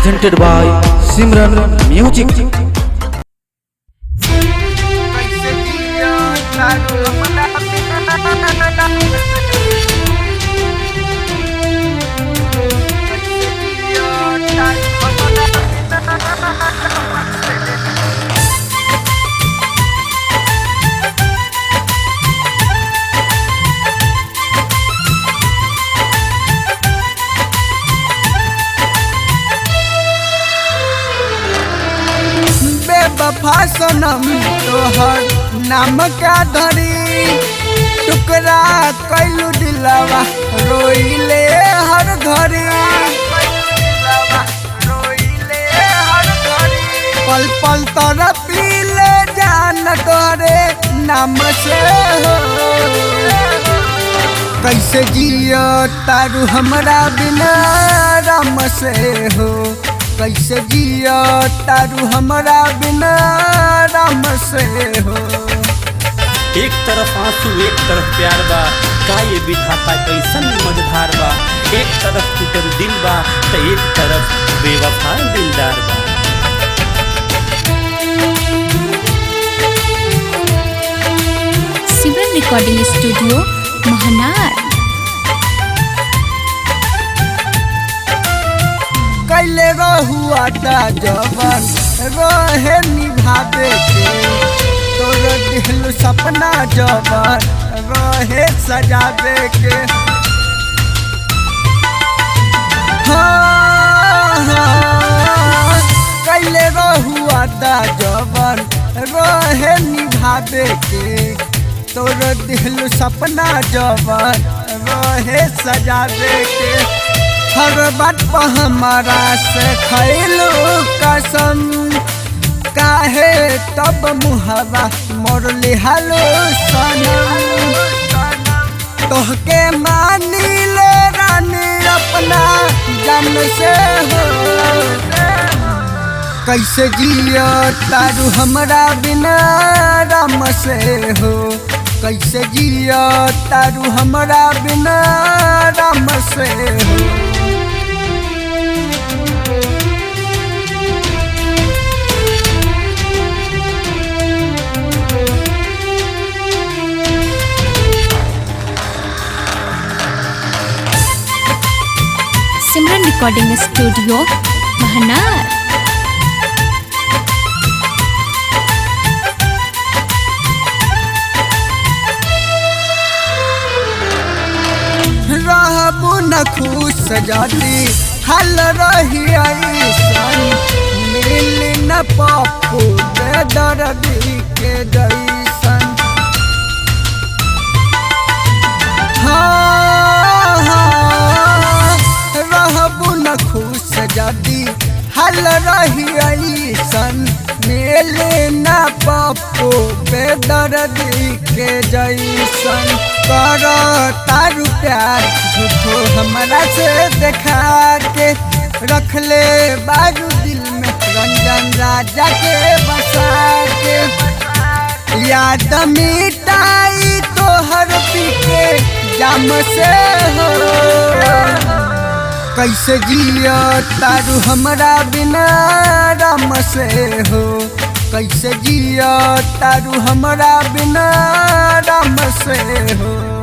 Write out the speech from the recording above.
presented by Simran Music. बेवफा सनम तोहर नाम का धरी टुकड़ा कैलू दिलवा रोइले हर घड़ी पल पल तोरा पीले जान तोरे नाम से हो कैसे जियो तारू हमरा बिना राम से हो कैसे जियो तारू हमरा बिना राम से हो। एक तरफ आंसू एक तरफ प्यार बा का ये विधाता कैसन मझधार बा एक तरफ टूटल दिल बा तो एक तरफ बेवफा दिलदार बा। Simran recording studio Mahnar. कैले रहुआ जवन रहे निभावे के तोर दिल सपना जवन रहे सजावे के कैले रहुआ जवन रहे निभावे के तोर दिल सपना जवन रहे सजावे के हर बात पर हमारा से खैलू कसम काहे तब मुहबा मोर लिहालू सनम तोहके मानी ले रानी अपना जन से हो कैसे जियो तारू हमरा बिना राम से हो कैसे जियो तारू हमरा बिना राम से हो। Simran recording studio Mahnar. रहबू न खुश जाती हल रही ऐसन मिली न पप्पू दर्दी के जैसन रहबू न खुश जाती हल रही ऐसन मिली न पप्पू बेदर्दी के जैसन कर तारू प्यार झूठो हमरा से देखा के रख ले बाजू दिल में रंजन राजा के बसा के याद मिटाई तोहर पी के जाम से हो कैसे जियो तारू हमरा बिना राम से हो कैसे जियो तारू हमरा बिना राम से हो।